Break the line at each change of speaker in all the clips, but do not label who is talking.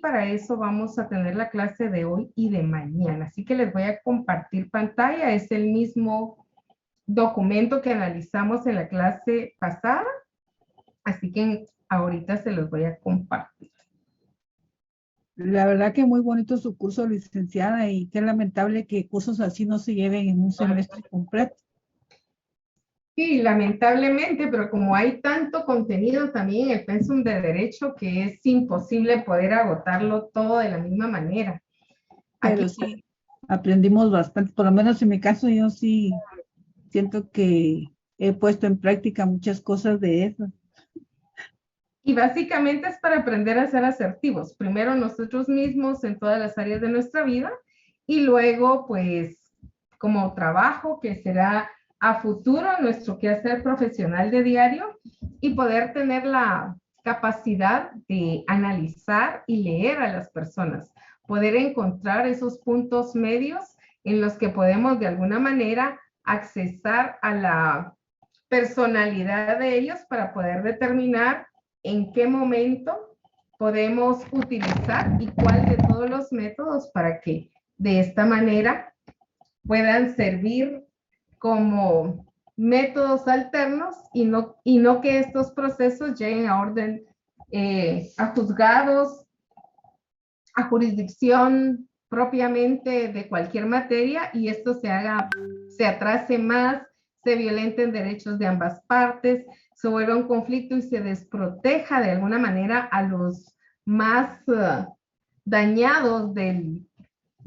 para eso vamos a tener la clase de hoy y de mañana. Así que les voy a compartir pantalla. Es el mismo documento que analizamos en la clase pasada. Así que ahorita se los voy a compartir.
La verdad que muy bonito su curso, licenciada, y qué lamentable que cursos así no se lleven en un semestre completo.
Sí, lamentablemente, pero como hay tanto contenido también en el pensum de derecho que es imposible poder agotarlo todo de la misma manera.
Pero sí, aprendimos bastante, por lo menos en mi caso yo sí siento que he puesto en práctica muchas cosas de eso.
Y básicamente es para aprender a ser asertivos. Primero nosotros mismos en todas las áreas de nuestra vida y luego pues como trabajo que será a futuro nuestro quehacer profesional de diario y poder tener la capacidad de analizar y leer a las personas, poder encontrar esos puntos medios en los que podemos de alguna manera accesar a la personalidad de ellos para poder determinar en qué momento podemos utilizar y cuál de todos los métodos para que de esta manera puedan servir como métodos alternos y no que estos procesos lleguen a orden, a juzgados, a jurisdicción propiamente de cualquier materia y esto se atrase más, se violenten derechos de ambas partes, se vuelva un conflicto y se desproteja de alguna manera a los más dañados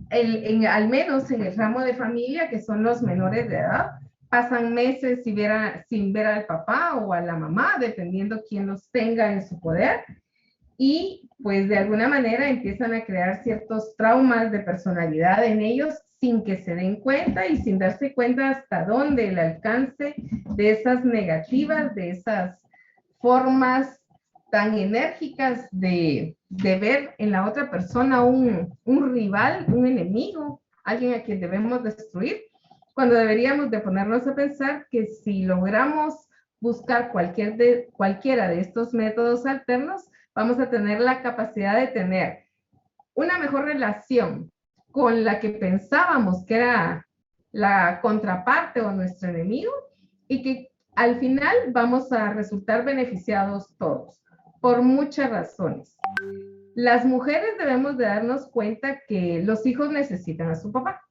al menos en el ramo de familia, que son los menores de edad. Pasan meses sin ver al papá o a la mamá, dependiendo quién los tenga en su poder. Y pues de alguna manera empiezan a crear ciertos traumas de personalidad en ellos sin que se den cuenta y sin darse cuenta hasta dónde el alcance de esas negativas, de esas formas tan enérgicas de ver en la otra persona un rival, un enemigo, alguien a quien debemos destruir, cuando deberíamos de ponernos a pensar que si logramos buscar cualquiera de estos métodos alternos, vamos a tener la capacidad de tener una mejor relación con la que pensábamos que era la contraparte o nuestro enemigo y que al final vamos a resultar beneficiados todos por muchas razones. Las mujeres debemos de darnos cuenta que los hijos necesitan a su papá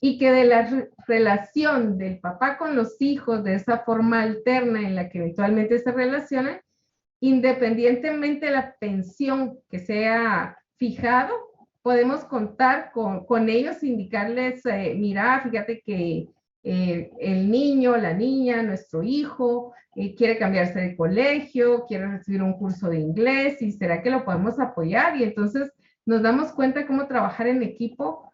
y que de la relación del papá con los hijos, de esa forma alterna en la que eventualmente se relacionan, independientemente de la pensión que sea fijado, podemos contar con ellos, indicarles, mira, fíjate que el niño, la niña, nuestro hijo, quiere cambiarse de colegio, quiere recibir un curso de inglés y será que lo podemos apoyar. Y entonces nos damos cuenta cómo trabajar en equipo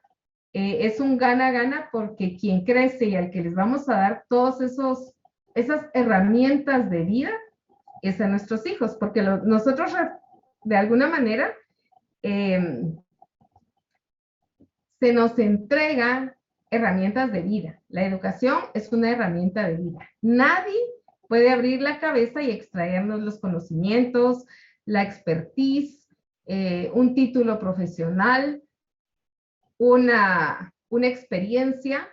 es un gana-gana porque quien crece y al que les vamos a dar todas esas herramientas de vida es a nuestros hijos, porque nosotros de alguna manera se nos entregan herramientas de vida. La educación es una herramienta de vida. Nadie puede abrir la cabeza y extraernos los conocimientos, la expertise, un título profesional, una experiencia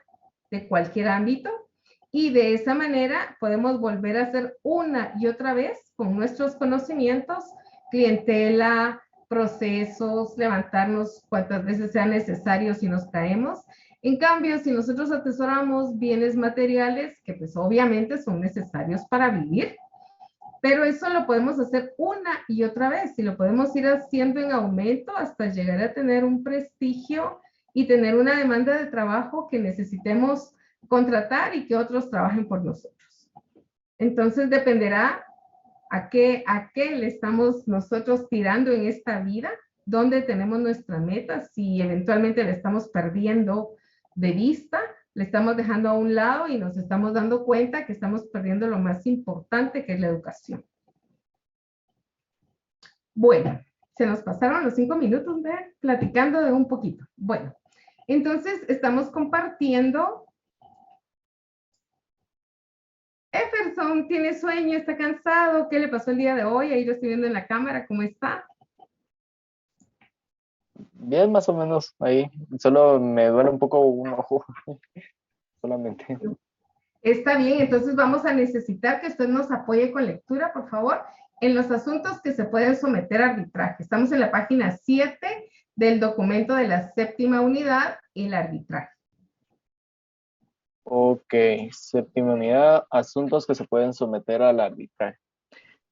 de cualquier ámbito y de esa manera podemos volver a hacer una y otra vez con nuestros conocimientos, clientela, procesos, levantarnos cuantas veces sea necesario si nos caemos. En cambio, si nosotros atesoramos bienes materiales, que pues obviamente son necesarios para vivir, pero eso lo podemos hacer una y otra vez y lo podemos ir haciendo en aumento hasta llegar a tener un prestigio y tener una demanda de trabajo que necesitemos contratar y que otros trabajen por nosotros. Entonces dependerá a qué le estamos nosotros tirando en esta vida, dónde tenemos nuestra meta, si eventualmente la estamos perdiendo de vista, le estamos dejando a un lado y nos estamos dando cuenta que estamos perdiendo lo más importante, que es la educación. Bueno, se nos pasaron los 5 minutos, ¿ver? Platicando de un poquito. Bueno, entonces estamos compartiendo. Jefferson tiene sueño, está cansado. ¿Qué le pasó el día de hoy? Ahí lo estoy viendo en la cámara. ¿Cómo está?
Bien, más o menos ahí. Solo me duele un poco un ojo, solamente.
Está bien, entonces vamos a necesitar que usted nos apoye con lectura, por favor, en los asuntos que se pueden someter a arbitraje. Estamos en la página 7 del documento de la séptima unidad, el arbitraje.
Ok, séptima unidad, asuntos que se pueden someter al arbitraje.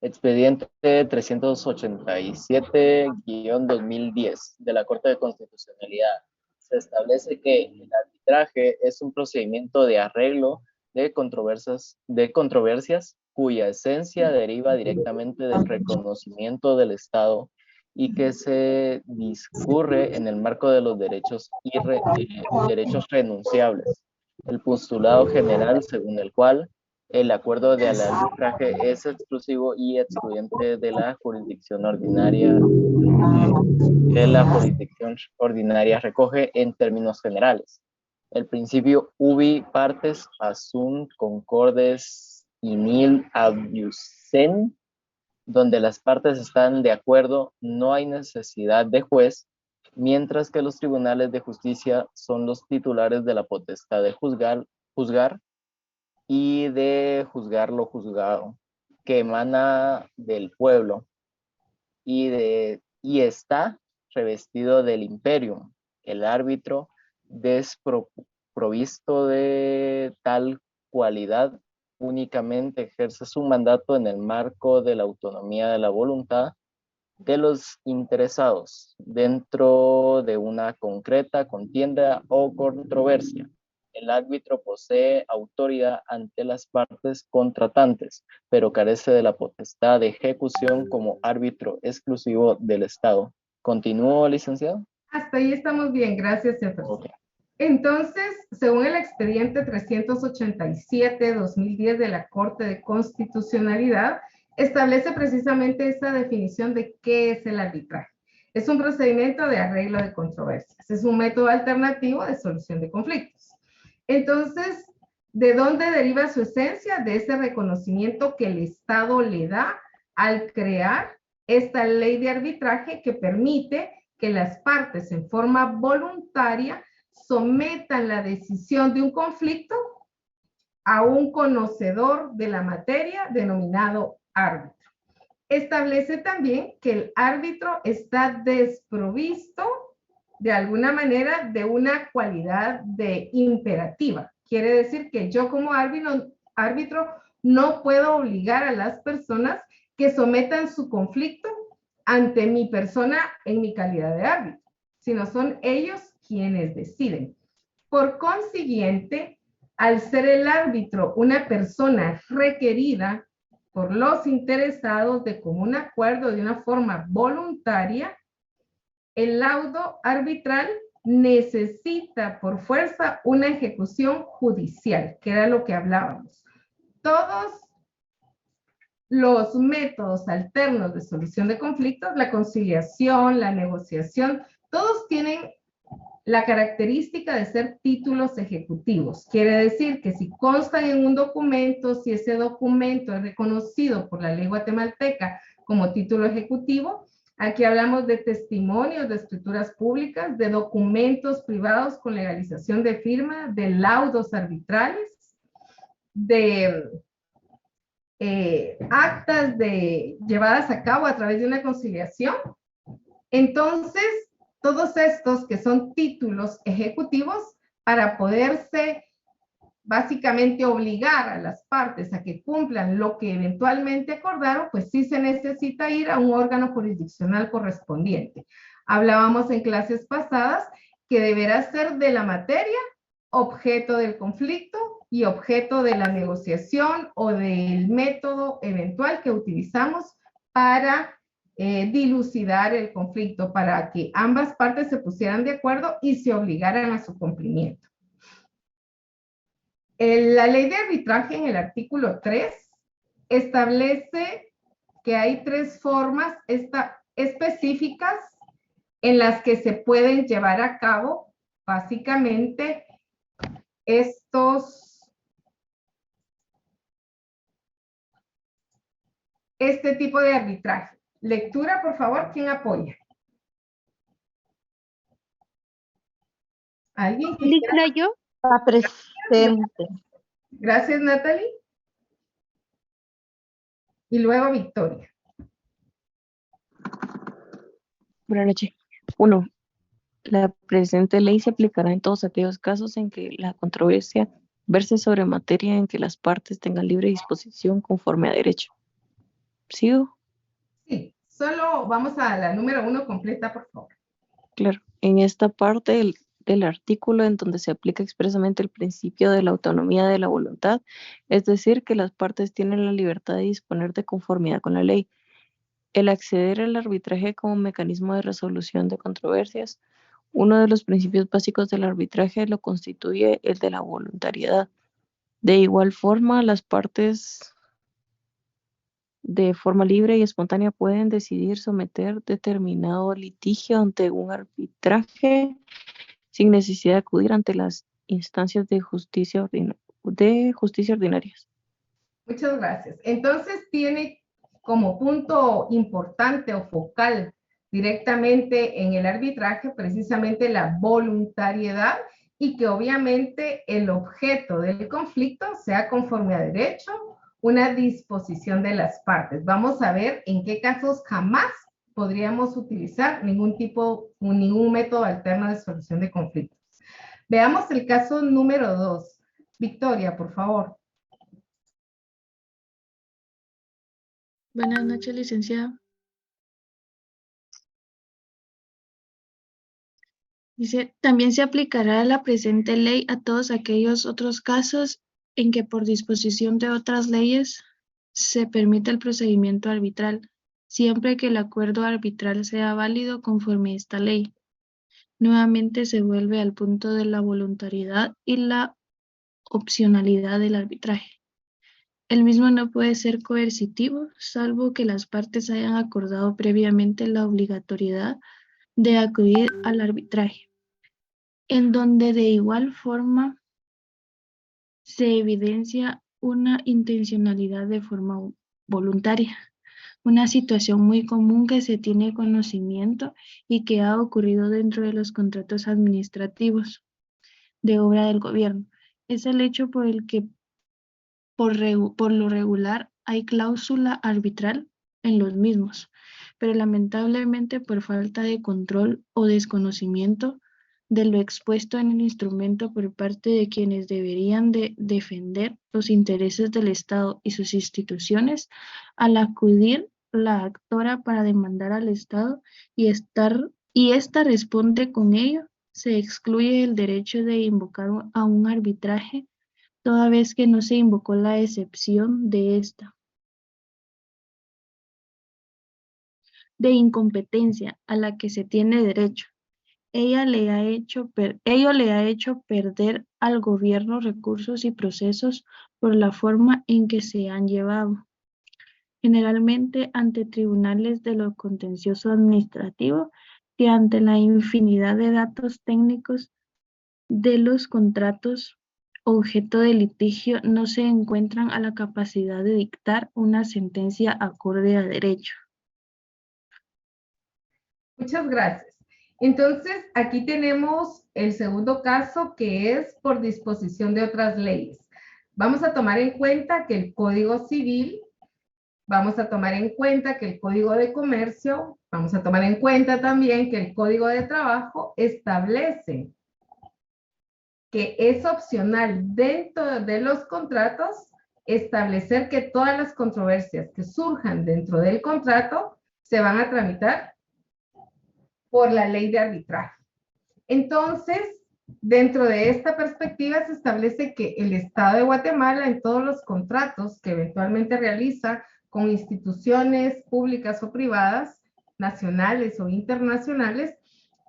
Expediente 387-2010 de la Corte de Constitucionalidad. Se establece que el arbitraje es un procedimiento de arreglo de controversias cuya esencia deriva directamente del reconocimiento del Estado y que se discurre en el marco de los derechos renunciables. El postulado general según el cual el acuerdo de arbitraje es exclusivo y excluyente de la jurisdicción ordinaria, recoge en términos generales el principio ubi partes asunt concordes in nil abusent, donde las partes están de acuerdo, no hay necesidad de juez, mientras que los tribunales de justicia son los titulares de la potestad de juzgar y de juzgar lo juzgado, que emana del pueblo y está revestido del imperio. El árbitro, desprovisto de tal cualidad, únicamente ejerce su mandato en el marco de la autonomía de la voluntad de los interesados dentro de una concreta contienda o controversia. El árbitro posee autoridad ante las partes contratantes, pero carece de la potestad de ejecución como árbitro exclusivo del Estado. ¿Continúo, licenciado?
Hasta ahí estamos bien, gracias, Jefferson.
Okay.
Entonces, según el expediente 387-2010 de la Corte de Constitucionalidad, establece precisamente esa definición de qué es el arbitraje. Es un procedimiento de arreglo de controversias. Es un método alternativo de solución de conflictos. Entonces, ¿de dónde deriva su esencia? De ese reconocimiento que el Estado le da al crear esta ley de arbitraje que permite que las partes en forma voluntaria sometan la decisión de un conflicto a un conocedor de la materia denominado árbitro. Establece también que el árbitro está desprovisto de alguna manera de una cualidad de imperativa. Quiere decir que yo como árbitro no puedo obligar a las personas que sometan su conflicto ante mi persona en mi calidad de árbitro, sino son ellos quienes deciden. Por consiguiente, al ser el árbitro una persona requerida por los interesados de común acuerdo de una forma voluntaria, el laudo arbitral necesita por fuerza una ejecución judicial, que era lo que hablábamos. Todos los métodos alternos de solución de conflictos, la conciliación, la negociación, todos tienen la característica de ser títulos ejecutivos. Quiere decir que si constan en un documento, si ese documento es reconocido por la ley guatemalteca como título ejecutivo, aquí hablamos de testimonios, de escrituras públicas, de documentos privados con legalización de firma, de laudos arbitrales, de actas llevadas a cabo a través de una conciliación. Entonces, todos estos que son títulos ejecutivos para poderse básicamente obligar a las partes a que cumplan lo que eventualmente acordaron, pues sí se necesita ir a un órgano jurisdiccional correspondiente. Hablábamos en clases pasadas que deberá ser de la materia objeto del conflicto y objeto de la negociación o del método eventual que utilizamos para dilucidar el conflicto, para que ambas partes se pusieran de acuerdo y se obligaran a su cumplimiento. La ley de arbitraje en el artículo 3 establece que hay 3 formas específicas en las que se pueden llevar a cabo básicamente este tipo de arbitraje. Lectura, por favor, ¿quién apoya? ¿Alguien que quiera?
Lista yo.
Está presente.
Gracias, Natalie. Y luego Victoria.
Buenas noches. 1. La presente ley se aplicará en todos aquellos casos en que la controversia verse sobre materia en que las partes tengan libre disposición conforme a derecho. ¿Sigo?
Sí, solo vamos a la número 1 completa, por favor.
Claro. En esta parte del artículo en donde se aplica expresamente el principio de la autonomía de la voluntad, es decir, que las partes tienen la libertad de disponer de conformidad con la ley. El acceder al arbitraje como mecanismo de resolución de controversias, uno de los principios básicos del arbitraje lo constituye el de la voluntariedad. De igual forma, las partes de forma libre y espontánea pueden decidir someter determinado litigio ante un arbitraje sin necesidad de acudir ante las instancias de justicia ordinarias.
Muchas gracias. Entonces tiene como punto importante o focal directamente en el arbitraje precisamente la voluntariedad y que obviamente el objeto del conflicto sea conforme a derecho, una disposición de las partes. Vamos a ver en qué casos jamás podríamos utilizar ningún método alterno de solución de conflictos. Veamos el caso número 2. Victoria, por favor.
Buenas noches, licenciada. Dice, también se aplicará la presente ley a todos aquellos otros casos en que por disposición de otras leyes se permite el procedimiento arbitral, siempre que el acuerdo arbitral sea válido conforme a esta ley. Nuevamente se vuelve al punto de la voluntariedad y la opcionalidad del arbitraje. El mismo no puede ser coercitivo, salvo que las partes hayan acordado previamente la obligatoriedad de acudir al arbitraje, en donde de igual forma se evidencia una intencionalidad de forma voluntaria, una situación muy común que se tiene conocimiento y que ha ocurrido dentro de los contratos administrativos de obra del gobierno. Es el hecho por el que por lo regular hay cláusula arbitral en los mismos, pero lamentablemente por falta de control o desconocimiento de lo expuesto en el instrumento por parte de quienes deberían de defender los intereses del Estado y sus instituciones, al acudir la actora para demandar al Estado y esta responde con ello, se excluye el derecho de invocar a un arbitraje toda vez que no se invocó la excepción de esta. De incompetencia a la que se tiene derecho. Ello le ha hecho perder al gobierno recursos y procesos por la forma en que se han llevado. Generalmente ante tribunales de lo contencioso administrativo que ante la infinidad de datos técnicos de los contratos objeto de litigio no se encuentran a la capacidad de dictar una sentencia acorde a derecho.
Muchas gracias. Entonces, aquí tenemos el segundo caso que es por disposición de otras leyes. Vamos a tomar en cuenta que el Código Civil, vamos a tomar en cuenta que el Código de Comercio, vamos a tomar en cuenta también que el Código de Trabajo establece que es opcional dentro de los contratos establecer que todas las controversias que surjan dentro del contrato se van a tramitar por la ley de arbitraje. Entonces, dentro de esta perspectiva se establece que el Estado de Guatemala en todos los contratos que eventualmente realiza con instituciones públicas o privadas, nacionales o internacionales,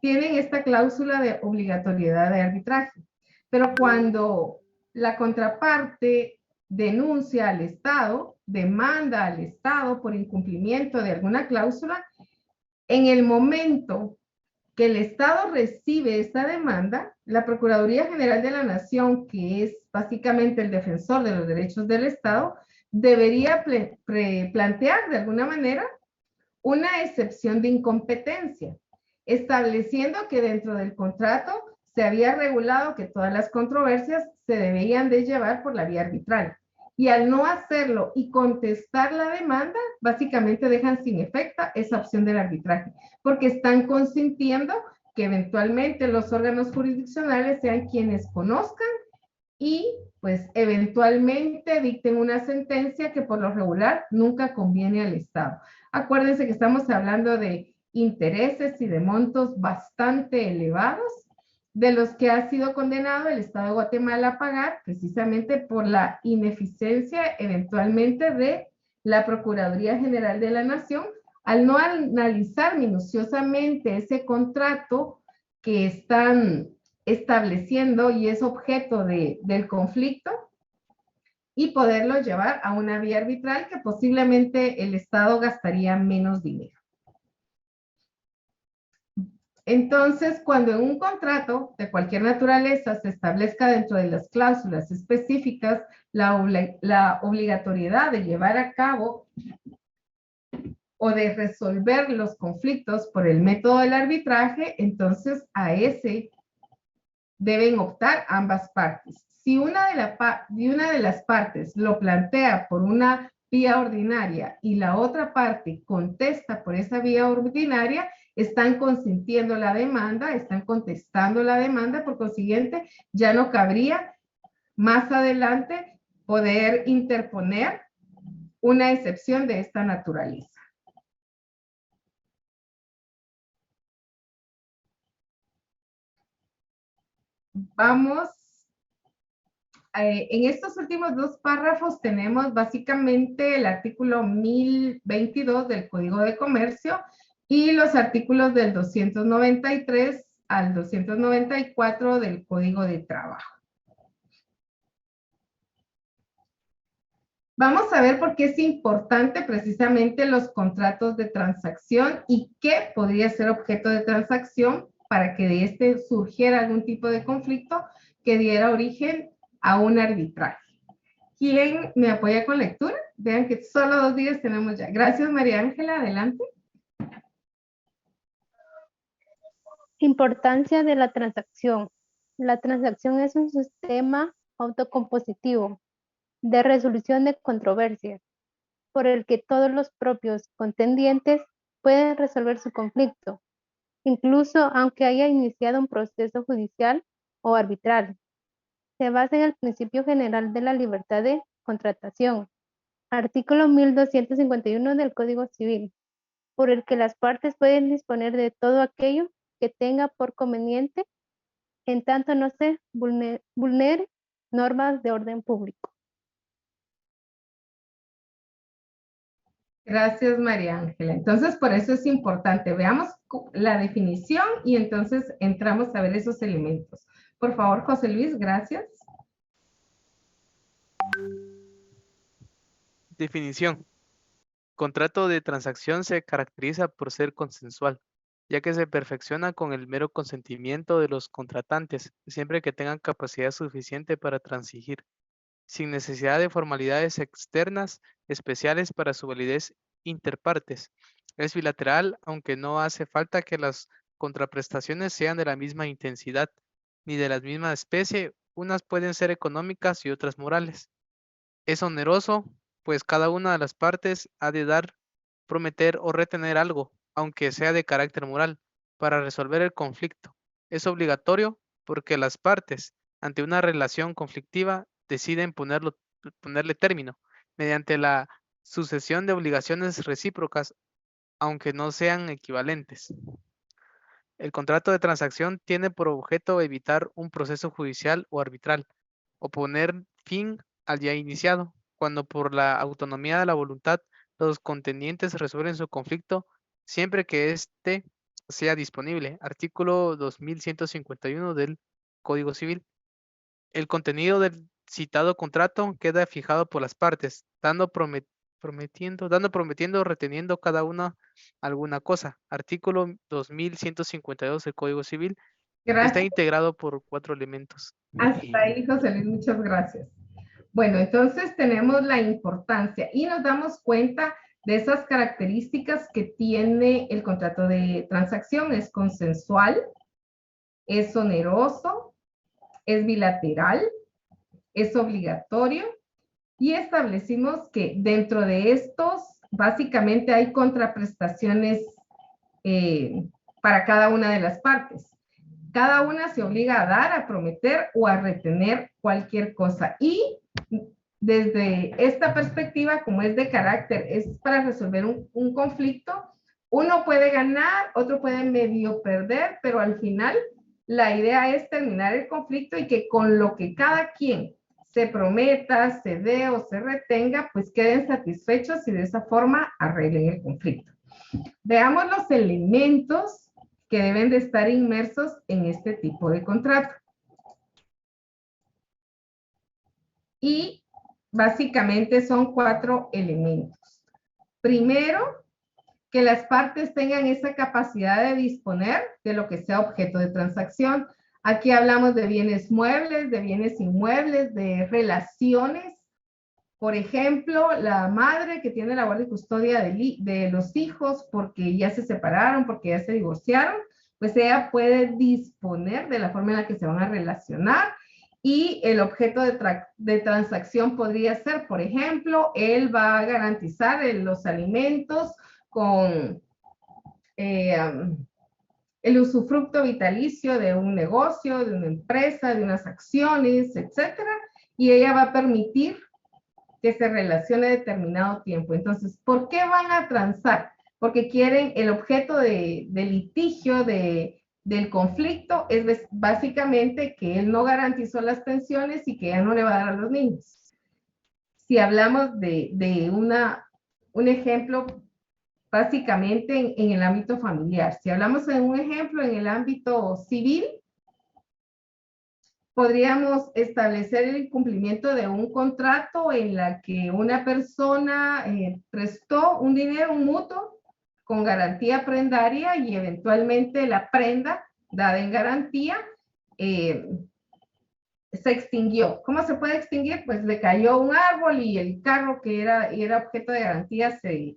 tienen esta cláusula de obligatoriedad de arbitraje. Pero cuando la contraparte denuncia al Estado, demanda al Estado por incumplimiento de alguna cláusula, en el momento que el Estado recibe esta demanda, la Procuraduría General de la Nación, que es básicamente el defensor de los derechos del Estado, debería plantear de alguna manera una excepción de incompetencia, estableciendo que dentro del contrato se había regulado que todas las controversias se debían de llevar por la vía arbitral. Y al no hacerlo y contestar la demanda, básicamente dejan sin efecto esa opción del arbitraje, porque están consintiendo que eventualmente los órganos jurisdiccionales sean quienes conozcan y pues eventualmente dicten una sentencia que por lo regular nunca conviene al Estado. Acuérdense que estamos hablando de intereses y de montos bastante elevados, de los que ha sido condenado el Estado de Guatemala a pagar precisamente por la ineficiencia eventualmente de la Procuraduría General de la Nación al no analizar minuciosamente ese contrato que están estableciendo y es objeto del conflicto y poderlo llevar a una vía arbitral que posiblemente el Estado gastaría menos dinero. Entonces, cuando en un contrato de cualquier naturaleza se establezca dentro de las cláusulas específicas la obligatoriedad de llevar a cabo o de resolver los conflictos por el método del arbitraje, entonces a ese deben optar ambas partes. Si una de las partes lo plantea por una vía ordinaria y la otra parte contesta por esa vía ordinaria, están consintiendo la demanda, están contestando la demanda, por consiguiente, ya no cabría más adelante poder interponer una excepción de esta naturaleza. Vamos, en estos últimos dos párrafos tenemos básicamente el artículo 1022 del Código de Comercio y los artículos del 293 al 294 del Código de Trabajo. Vamos a ver por qué es importante precisamente los contratos de transacción y qué podría ser objeto de transacción para que de este surgiera algún tipo de conflicto que diera origen a un arbitraje. ¿Quién me apoya con lectura? Vean que solo 2 días tenemos ya. Gracias, María Ángela. Adelante.
Importancia de la transacción. La transacción es un sistema autocompositivo de resolución de controversias, por el que todos los propios contendientes pueden resolver su conflicto, incluso aunque haya iniciado un proceso judicial o arbitral. Se basa en el principio general de la libertad de contratación, artículo 1251 del Código Civil, por el que las partes pueden disponer de todo aquello que tenga por conveniente, en tanto no se vulnere normas de orden público.
Gracias, María Ángela. Entonces, por eso es importante. Veamos la definición y entonces entramos a ver esos elementos. Por favor, José Luis, gracias.
Definición. Contrato de transacción se caracteriza por ser consensual, ya que se perfecciona con el mero consentimiento de los contratantes, siempre que tengan capacidad suficiente para transigir, sin necesidad de formalidades externas especiales para su validez interpartes. Es bilateral, aunque no hace falta que las contraprestaciones sean de la misma intensidad, ni de la misma especie. Unas pueden ser económicas y otras morales. Es oneroso, pues cada una de las partes ha de dar, prometer o retener algo, aunque sea de carácter moral, para resolver el conflicto. Es obligatorio porque las partes, ante una relación conflictiva, deciden ponerle término, mediante la sucesión de obligaciones recíprocas, aunque no sean equivalentes. El contrato de transacción tiene por objeto evitar un proceso judicial o arbitral, o poner fin al ya iniciado, cuando por la autonomía de la voluntad los contendientes resuelven su conflicto siempre que éste sea disponible. Artículo 2151 del Código Civil. El contenido del citado contrato queda fijado por las partes, prometiendo, reteniendo cada una alguna cosa. Artículo 2152 del Código Civil.
Gracias.
Está integrado por 4 elementos.
Hasta ahí, José Luis, muchas gracias. Bueno, entonces tenemos la importancia y nos damos cuenta de esas características que tiene el contrato de transacción. Es consensual, es oneroso, es bilateral, es obligatorio, y establecimos que dentro de estos básicamente hay contraprestaciones para cada una de las partes. Cada una se obliga a dar, a prometer o a retener cualquier cosa. Y desde esta perspectiva, como es de carácter, es para resolver un conflicto, uno puede ganar, otro puede medio perder, pero al final la idea es terminar el conflicto y que con lo que cada quien se prometa, se dé o se retenga, pues queden satisfechos y de esa forma arreglen el conflicto. Veamos los elementos que deben de estar inmersos en este tipo de contrato. Y básicamente son 4 elementos. Primero, que las partes tengan esa capacidad de disponer de lo que sea objeto de transacción. Aquí hablamos de bienes muebles, de bienes inmuebles, de relaciones. Por ejemplo, la madre que tiene la guardia y custodia de los hijos porque ya se separaron, porque ya se divorciaron, pues ella puede disponer de la forma en la que se van a relacionar, y el objeto de transacción podría ser, por ejemplo, él va a garantizar los alimentos con el usufructo vitalicio de un negocio, de una empresa, de unas acciones, etcétera, y ella va a permitir que se relacione determinado tiempo. Entonces, ¿por qué van a transar? Porque quieren el objeto de litigio, del conflicto, es básicamente que él no garantizó las pensiones y que ya no le va a dar a los niños. Si hablamos de un ejemplo básicamente en el ámbito familiar, si hablamos de un ejemplo en el ámbito civil, podríamos establecer el incumplimiento de un contrato en la que una persona prestó un dinero, un mutuo, con garantía prendaria, y eventualmente la prenda dada en garantía se extinguió. ¿Cómo se puede extinguir? Pues le cayó un árbol y el carro que era objeto de garantía se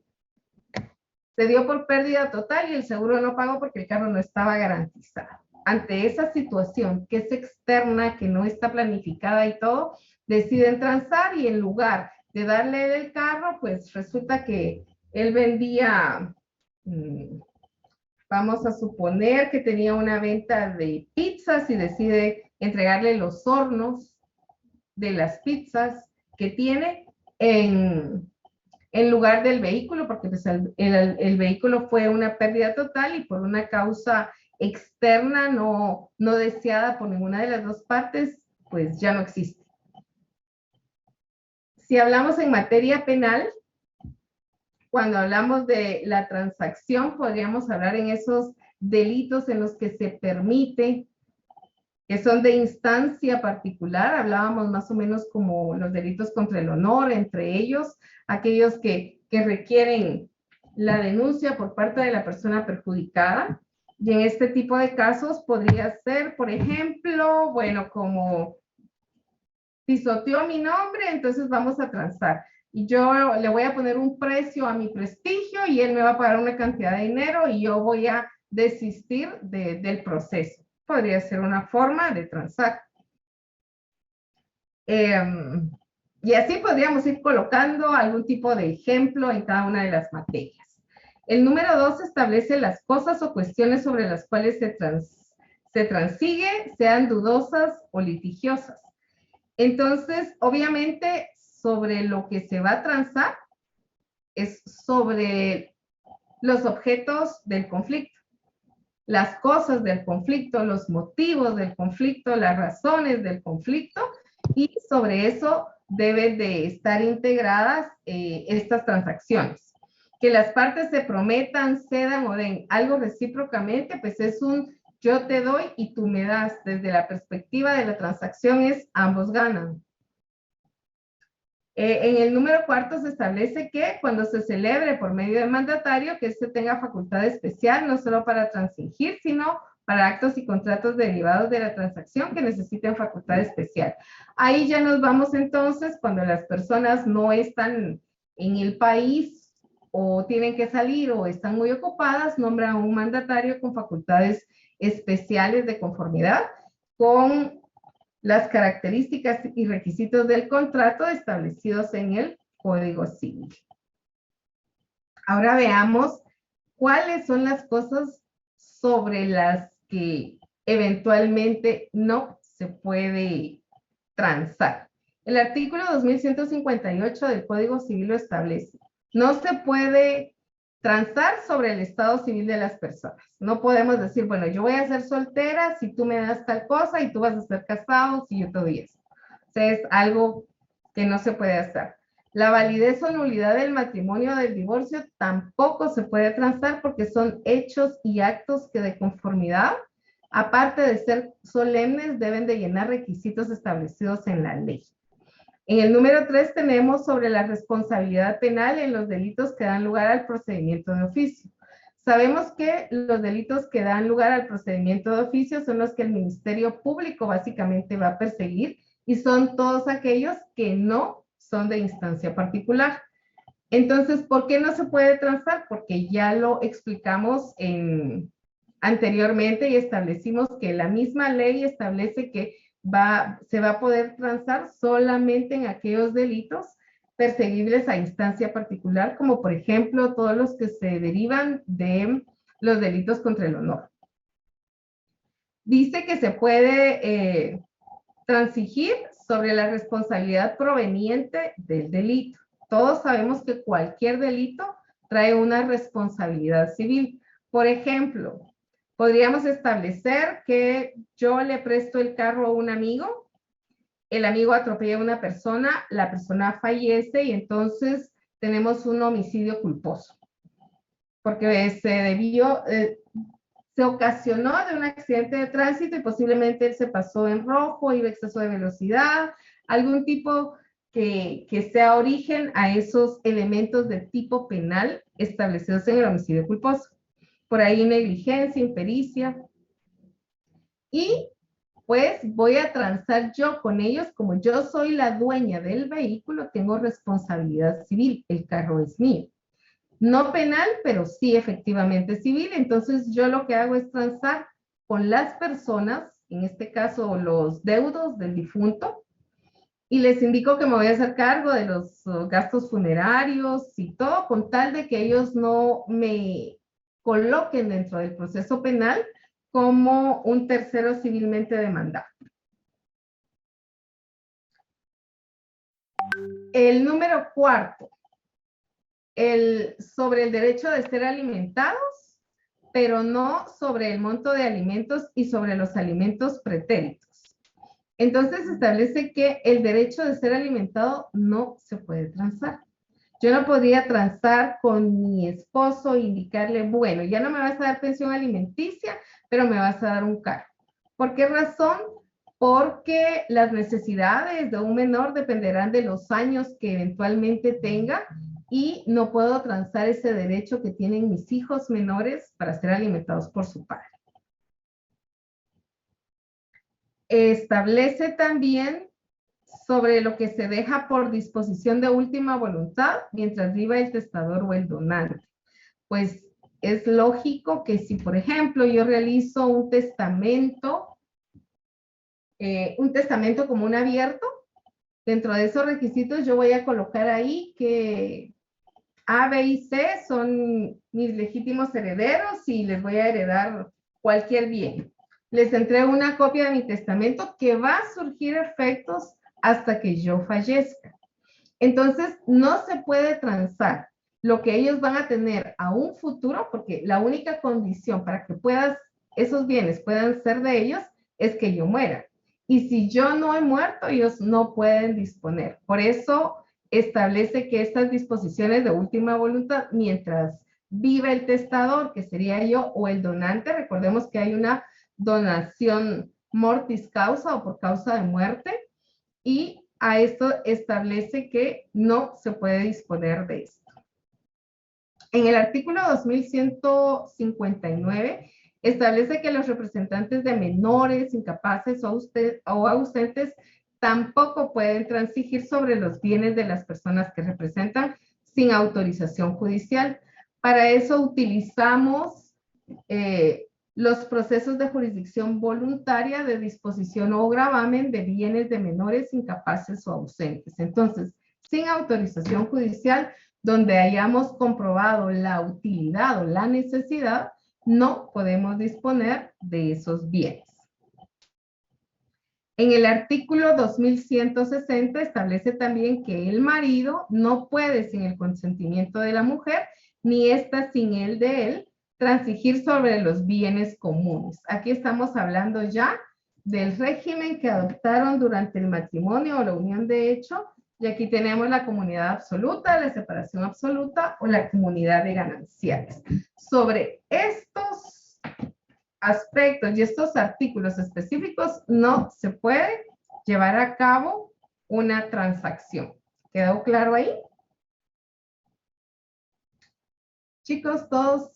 dio por pérdida total y el seguro no pagó porque el carro no estaba garantizado. Ante esa situación que es externa, que no está planificada y todo, deciden transar, y en lugar de darle el carro, pues resulta que él vendía, vamos a suponer que tenía una venta de pizzas y decide entregarle los hornos de las pizzas que tiene en lugar del vehículo, porque pues el vehículo fue una pérdida total y por una causa externa no deseada por ninguna de las dos partes, pues ya no existe. Si hablamos en materia penal, cuando hablamos de la transacción, podríamos hablar en esos delitos en los que se permite, que son de instancia particular. Hablábamos más o menos como los delitos contra el honor, entre ellos aquellos que requieren la denuncia por parte de la persona perjudicada. Y en este tipo de casos podría ser, por ejemplo, bueno, como pisoteó mi nombre, entonces vamos a transar. Y yo le voy a poner un precio a mi prestigio y él me va a pagar una cantidad de dinero y yo voy a desistir del proceso. Podría ser una forma de transar. Y así podríamos ir colocando algún tipo de ejemplo en cada una de las materias. El número 2 establece las cosas o cuestiones sobre las cuales se transigue, sean dudosas o litigiosas. Entonces, obviamente, sobre lo que se va a transar es sobre los objetos del conflicto, las cosas del conflicto, los motivos del conflicto, las razones del conflicto, y sobre eso deben de estar integradas estas transacciones. Que las partes se prometan, cedan o den algo recíprocamente, pues es un yo te doy y tú me das. Desde la perspectiva de la transacción es ambos ganan. En el número 4 se establece que cuando se celebre por medio del mandatario, que éste tenga facultad especial, no solo para transigir, sino para actos y contratos derivados de la transacción que necesiten facultad especial. Ahí ya nos vamos entonces cuando las personas no están en el país o tienen que salir o están muy ocupadas, nombran un mandatario con facultades especiales de conformidad con las características y requisitos del contrato establecidos en el Código Civil. Ahora veamos cuáles son las cosas sobre las que eventualmente no se puede transar. El artículo 2158 del Código Civil lo establece. No se puede transar sobre el estado civil de las personas. No podemos decir, bueno, yo voy a ser soltera si tú me das tal cosa y tú vas a ser casado si yo te doy eso. O sea, es algo que no se puede hacer. La validez o nulidad del matrimonio o del divorcio tampoco se puede transar porque son hechos y actos que de conformidad, aparte de ser solemnes, deben de llenar requisitos establecidos en la ley. En el número 3 tenemos sobre la responsabilidad penal en los delitos que dan lugar al procedimiento de oficio. Sabemos que los delitos que dan lugar al procedimiento de oficio son los que el Ministerio Público básicamente va a perseguir y son todos aquellos que no son de instancia particular. Entonces, ¿por qué no se puede transar? Porque ya lo explicamos anteriormente y establecimos que la misma ley establece que se va a poder transar solamente en aquellos delitos perseguibles a instancia particular, como por ejemplo todos los que se derivan de los delitos contra el honor. Dice que se puede transigir sobre la responsabilidad proveniente del delito. Todos sabemos que cualquier delito trae una responsabilidad civil. Por ejemplo, podríamos establecer que yo le presto el carro a un amigo, el amigo atropella a una persona, la persona fallece y entonces tenemos un homicidio culposo. Porque se ocasionó de un accidente de tránsito y posiblemente él se pasó en rojo, iba a exceso de velocidad, algún tipo que sea origen a esos elementos de tipo penal establecidos en el homicidio culposo. Por ahí negligencia, impericia. Y pues voy a transar yo con ellos, como yo soy la dueña del vehículo, tengo responsabilidad civil, el carro es mío. No penal, pero sí efectivamente civil. Entonces yo lo que hago es transar con las personas, en este caso los deudos del difunto, y les indico que me voy a hacer cargo de los gastos funerarios y todo, con tal de que ellos no me coloquen dentro del proceso penal como un tercero civilmente demandado. El número 4. Sobre el derecho de ser alimentados, pero no sobre el monto de alimentos y sobre los alimentos pretéritos. Entonces establece que el derecho de ser alimentado no se puede transar. Yo no podría transar con mi esposo e indicarle, bueno, ya no me vas a dar pensión alimenticia, pero me vas a dar un carro. ¿Por qué razón? Porque las necesidades de un menor dependerán de los años que eventualmente tenga y no puedo transar ese derecho que tienen mis hijos menores para ser alimentados por su padre. Establece también sobre lo que se deja por disposición de última voluntad mientras viva el testador o el donante. Pues es lógico que si, por ejemplo, yo realizo un testamento común abierto, dentro de esos requisitos yo voy a colocar ahí que A, B y C son mis legítimos herederos y les voy a heredar cualquier bien. Les entrego una copia de mi testamento que va a surgir efectos hasta que yo fallezca. Entonces, no se puede transar lo que ellos van a tener a un futuro, porque la única condición para que esos bienes puedan ser de ellos es que yo muera. Y si yo no he muerto, ellos no pueden disponer. Por eso establece que estas disposiciones de última voluntad, mientras viva el testador, que sería yo, o el donante, recordemos que hay una donación mortis causa o por causa de muerte, y a esto establece que no se puede disponer de esto. En el artículo 2159 establece que los representantes de menores, incapaces o ausentes tampoco pueden transigir sobre los bienes de las personas que representan sin autorización judicial. Para eso utilizamos los procesos de jurisdicción voluntaria de disposición o gravamen de bienes de menores incapaces o ausentes. Entonces, sin autorización judicial, donde hayamos comprobado la utilidad o la necesidad, no podemos disponer de esos bienes. En el artículo 2160 establece también que el marido no puede, sin el consentimiento de la mujer, ni ésta sin el de él, transigir sobre los bienes comunes. Aquí estamos hablando ya del régimen que adoptaron durante el matrimonio o la unión de hecho, y aquí tenemos la comunidad absoluta, la separación absoluta o la comunidad de gananciales. Sobre estos aspectos y estos artículos específicos no se puede llevar a cabo una transacción. ¿Quedó claro ahí? Chicos, ¿todos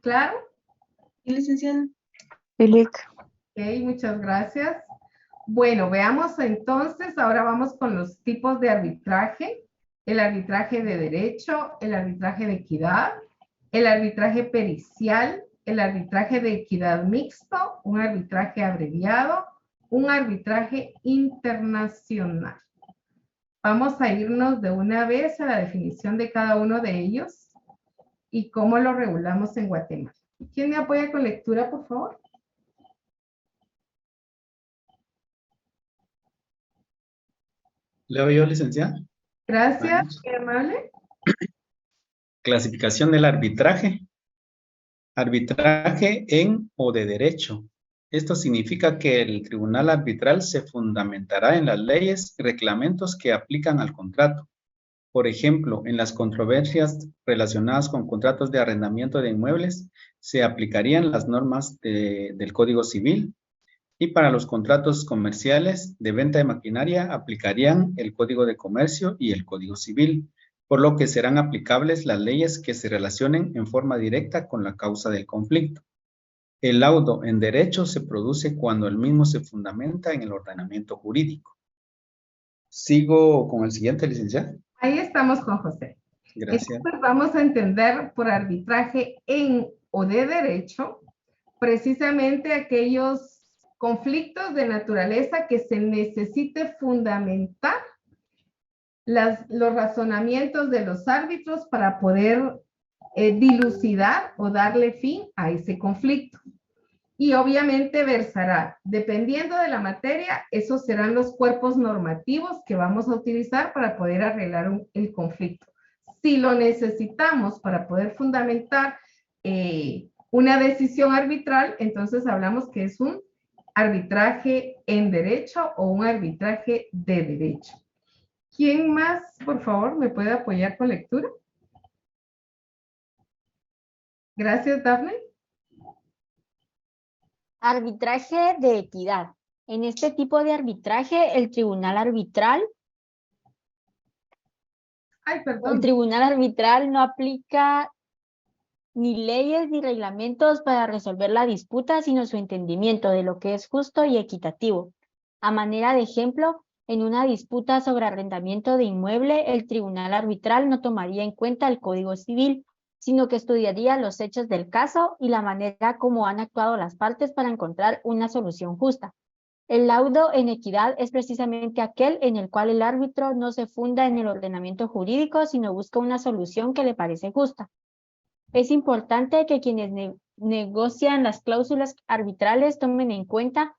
claro?
¿Y licenciada?
Felic.
Ok, muchas gracias. Bueno, veamos entonces, ahora vamos con los tipos de arbitraje. El arbitraje de derecho, el arbitraje de equidad, el arbitraje pericial, el arbitraje de equidad mixto, un arbitraje abreviado, un arbitraje internacional. Vamos a irnos de una vez a la definición de cada uno de ellos y cómo lo regulamos en Guatemala. ¿Quién me apoya con lectura, por favor?
Leo yo, licenciada.
Gracias,
Vamos.
muy amable.
Clasificación del arbitraje. Arbitraje en o de derecho. Esto significa que el tribunal arbitral se fundamentará en las leyes y reglamentos que aplican al contrato. Por ejemplo, en las controversias relacionadas con contratos de arrendamiento de inmuebles, se aplicarían las normas del Código Civil, y para los contratos comerciales de venta de maquinaria aplicarían el Código de Comercio y el Código Civil, por lo que serán aplicables las leyes que se relacionen en forma directa con la causa del conflicto. El laudo en derecho se produce cuando el mismo se fundamenta en el ordenamiento jurídico. Sigo con el siguiente, licenciado.
Ahí estamos, Juan José.
Gracias.
Entonces vamos a entender por arbitraje en o de derecho precisamente aquellos conflictos de naturaleza que se necesite fundamentar los razonamientos de los árbitros para poder dilucidar o darle fin a ese conflicto. Y obviamente versará, dependiendo de la materia, esos serán los cuerpos normativos que vamos a utilizar para poder arreglar el conflicto. Si lo necesitamos para poder fundamentar una decisión arbitral, entonces hablamos que es un arbitraje en derecho o un arbitraje de derecho. ¿Quién más, por favor, me puede apoyar con lectura? Gracias, Daphne.
Arbitraje de equidad. En este tipo de arbitraje, el tribunal arbitral no aplica ni leyes ni reglamentos para resolver la disputa, sino su entendimiento de lo que es justo y equitativo. A manera de ejemplo, en una disputa sobre arrendamiento de inmueble, el tribunal arbitral no tomaría en cuenta el Código Civil, sino que estudiaría los hechos del caso y la manera como han actuado las partes para encontrar una solución justa. El laudo en equidad es precisamente aquel en el cual el árbitro no se funda en el ordenamiento jurídico, sino busca una solución que le parece justa. Es importante que quienes negocian las cláusulas arbitrales tomen en cuenta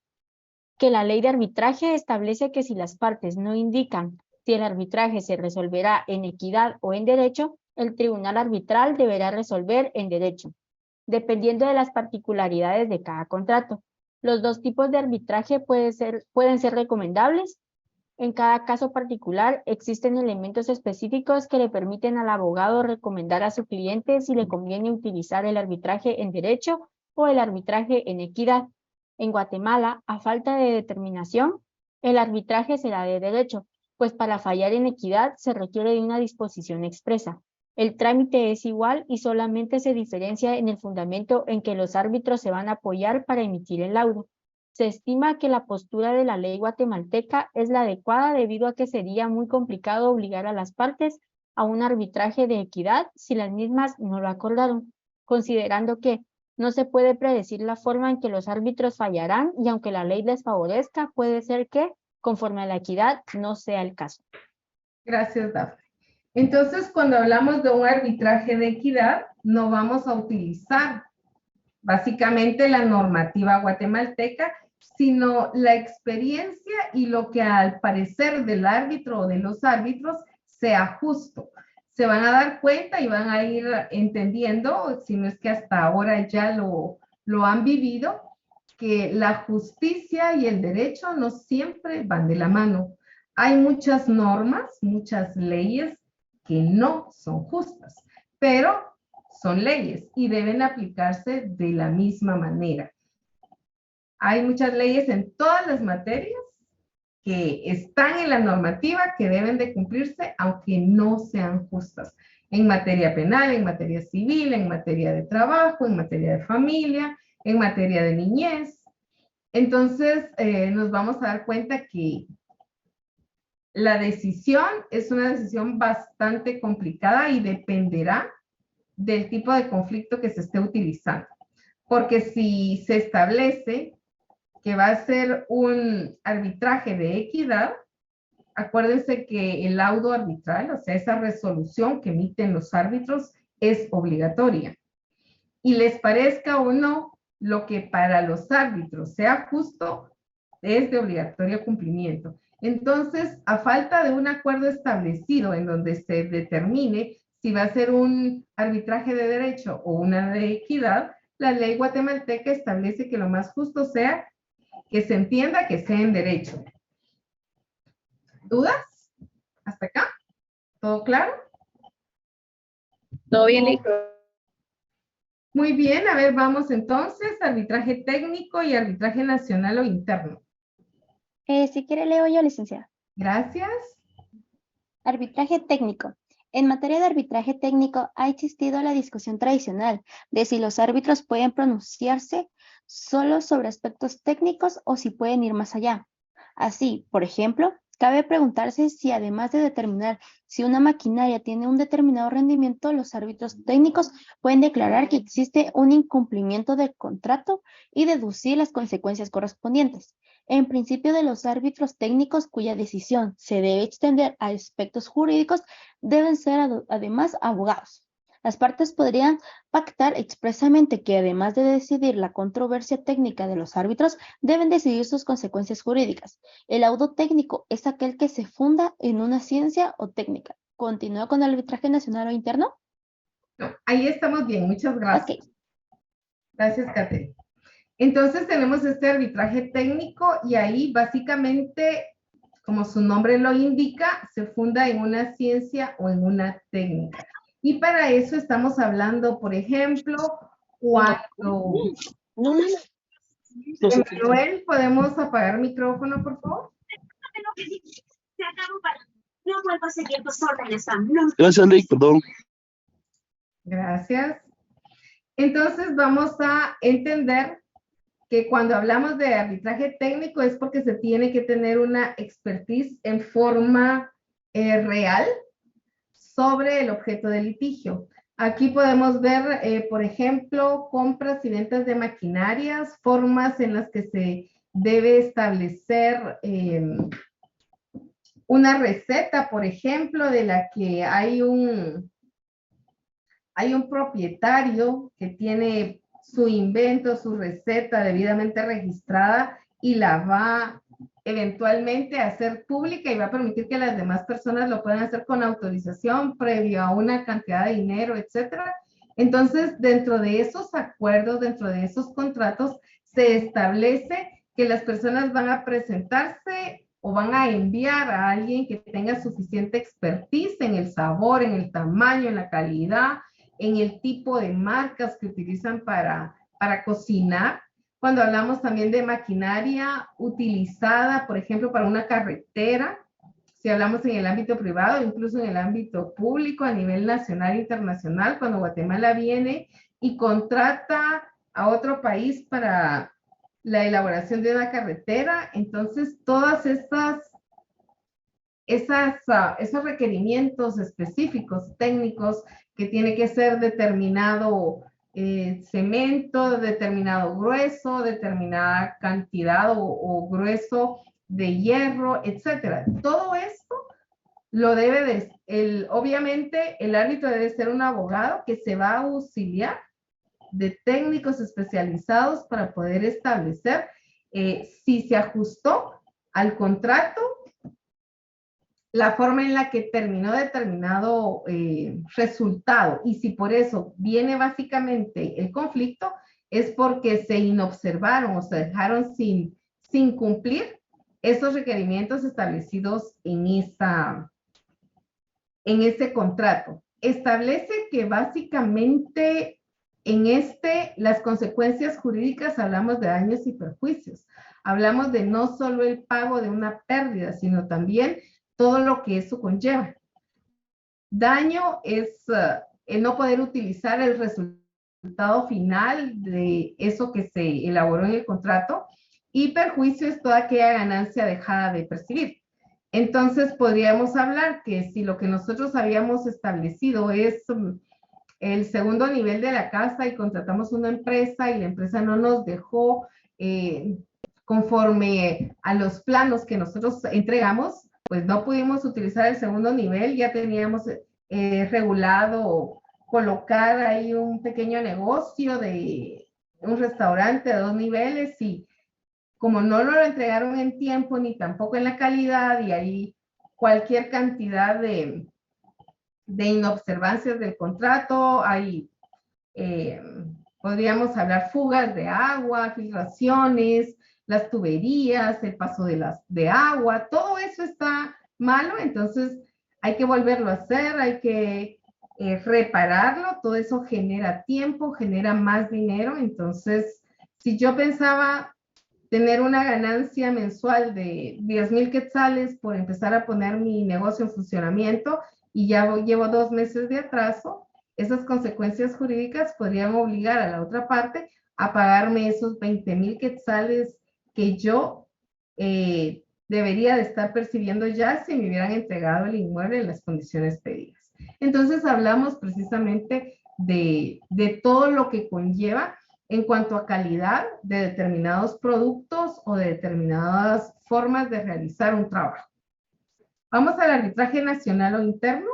que la ley de arbitraje establece que si las partes no indican si el arbitraje se resolverá en equidad o en derecho, el tribunal arbitral deberá resolver en derecho, dependiendo de las particularidades de cada contrato. Los dos tipos de arbitraje pueden ser recomendables. En cada caso particular existen elementos específicos que le permiten al abogado recomendar a su cliente si le conviene utilizar el arbitraje en derecho o el arbitraje en equidad. En Guatemala, a falta de determinación, el arbitraje será de derecho, pues para fallar en equidad se requiere de una disposición expresa. El trámite es igual y solamente se diferencia en el fundamento en que los árbitros se van a apoyar para emitir el laudo. Se estima que la postura de la ley guatemalteca es la adecuada debido a que sería muy complicado obligar a las partes a un arbitraje de equidad si las mismas no lo acordaron, considerando que, No se puede predecir la forma en que los árbitros fallarán y aunque la ley les favorezca, puede ser que, conforme a la equidad, no sea el caso.
Gracias, Dafne. Entonces, cuando hablamos de un arbitraje de equidad, no vamos a utilizar básicamente la normativa guatemalteca, sino la experiencia y lo que al parecer del árbitro o de los árbitros sea justo. Se van a dar cuenta y van a ir entendiendo, si no es que hasta ahora ya lo han vivido, que la justicia y el derecho no siempre van de la mano. Hay muchas normas, muchas leyes que no son justas, pero son leyes y deben aplicarse de la misma manera. Hay muchas leyes en todas las materias que están en la normativa que deben de cumplirse aunque no sean justas. En materia penal, en materia civil, en materia de trabajo, en materia de familia, en materia de niñez. Entonces, nos vamos a dar cuenta que la decisión es una decisión bastante complicada y dependerá del tipo de conflicto que se esté utilizando. Porque si se establece que va a ser un arbitraje de equidad, acuérdense que el laudo arbitral, o sea, esa resolución que emiten los árbitros, es obligatoria. Y les parezca o no, lo que para los árbitros sea justo, es de obligatorio cumplimiento. Entonces, a falta de un acuerdo establecido en donde se determine si va a ser un arbitraje de derecho o una de equidad, la ley guatemalteca establece que lo más justo sea que se entienda que sea en derecho. ¿Dudas? ¿Hasta acá? ¿Todo claro?
Todo bien, Lick.
Muy bien, a ver, vamos entonces, arbitraje técnico y arbitraje nacional o interno.
Si quiere leo yo, licenciada.
Gracias.
Arbitraje técnico. En materia de arbitraje técnico ha existido la discusión tradicional de si los árbitros pueden pronunciarse solo sobre aspectos técnicos o si pueden ir más allá. Así, por ejemplo, cabe preguntarse si además de determinar si una maquinaria tiene un determinado rendimiento, los árbitros técnicos pueden declarar que existe un incumplimiento del contrato y deducir las consecuencias correspondientes. En principio de los árbitros técnicos cuya decisión se debe extender a aspectos jurídicos deben ser además abogados. Las partes podrían pactar expresamente que además de decidir la controversia técnica de los árbitros, deben decidir sus consecuencias jurídicas. El laudo técnico es aquel que se funda en una ciencia o técnica. ¿Continúa con el arbitraje nacional o interno?
No, ahí estamos bien, muchas gracias.
Ok.
Gracias, Catherine. Entonces tenemos este arbitraje técnico y ahí básicamente, como su nombre lo indica, se funda en una ciencia o en una técnica. Y para eso estamos hablando, por ejemplo, cuando... Manuel, ¿podemos apagar micrófono, por favor?
No vuelvo a seguir tus órdenes, Sam. Gracias, Lick, perdón.
Gracias. Entonces vamos a entender que cuando hablamos de arbitraje técnico es porque se tiene que tener una expertise en forma real sobre el objeto del litigio. Aquí podemos ver, por ejemplo, compras y ventas de maquinarias, formas en las que se debe establecer una receta, por ejemplo, de la que hay un propietario que tiene su invento, su receta debidamente registrada y la va eventualmente a hacer pública y va a permitir que las demás personas lo puedan hacer con autorización previo a una cantidad de dinero, etcétera. Entonces, dentro de esos acuerdos, dentro de esos contratos, se establece que las personas van a presentarse o van a enviar a alguien que tenga suficiente expertise en el sabor, en el tamaño, en la calidad, en el tipo de marcas que utilizan para cocinar. Cuando hablamos también de maquinaria utilizada, por ejemplo, para una carretera, si hablamos en el ámbito privado, incluso en el ámbito público, a nivel nacional e internacional, cuando Guatemala viene y contrata a otro país para la elaboración de una carretera, entonces todas esos requerimientos específicos, técnicos, que tiene que ser determinado cemento de determinado grueso, determinada cantidad o grueso de hierro, etcétera. Todo esto lo debe obviamente el árbitro debe ser un abogado que se va a auxiliar de técnicos especializados para poder establecer si se ajustó al contrato la forma en la que terminó determinado resultado, y si por eso viene básicamente el conflicto, es porque se inobservaron o se dejaron sin cumplir esos requerimientos establecidos en ese contrato. Establece que básicamente las consecuencias jurídicas hablamos de daños y perjuicios. Hablamos de no solo el pago de una pérdida, sino también todo lo que eso conlleva. Daño es el no poder utilizar el resultado final de eso que se elaboró en el contrato, y perjuicio es toda aquella ganancia dejada de percibir. Entonces podríamos hablar que si lo que nosotros habíamos establecido es el segundo nivel de la casa y contratamos una empresa y la empresa no nos dejó conforme a los planos que nosotros entregamos, pues no pudimos utilizar el segundo nivel, ya teníamos regulado colocar ahí un pequeño negocio de un restaurante de 2 niveles, y como no lo entregaron en tiempo ni tampoco en la calidad, y ahí cualquier cantidad de inobservancias del contrato, hay, podríamos hablar fugas de agua, filtraciones, las tuberías, el paso de agua, todo eso está malo, entonces hay que volverlo a hacer, hay que repararlo, todo eso genera tiempo, genera más dinero. Entonces, si yo pensaba tener una ganancia mensual de 10,000 quetzales por empezar a poner mi negocio en funcionamiento y ya llevo 2 meses de atraso, esas consecuencias jurídicas podrían obligar a la otra parte a pagarme esos 20,000 quetzales que yo debería de estar percibiendo ya si me hubieran entregado el inmueble en las condiciones pedidas. Entonces hablamos precisamente de todo lo que conlleva en cuanto a calidad de determinados productos o de determinadas formas de realizar un trabajo. Vamos al arbitraje nacional o interno.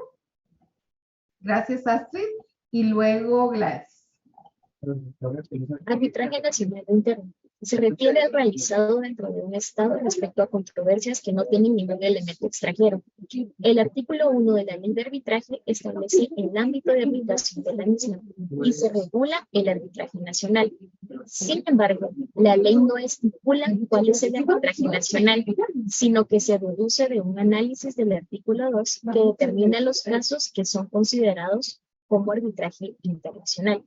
Gracias, Astrid. Y luego Gladys.
Arbitraje nacional o interno. Se refiere al realizado dentro de un Estado respecto a controversias que no tienen ningún elemento extranjero. El artículo 1 de la ley de arbitraje establece el ámbito de aplicación de la misma y se regula el arbitraje nacional. Sin embargo, la ley no estipula cuál es el arbitraje nacional, sino que se deduce de un análisis del artículo 2 que determina los casos que son considerados como arbitraje internacional.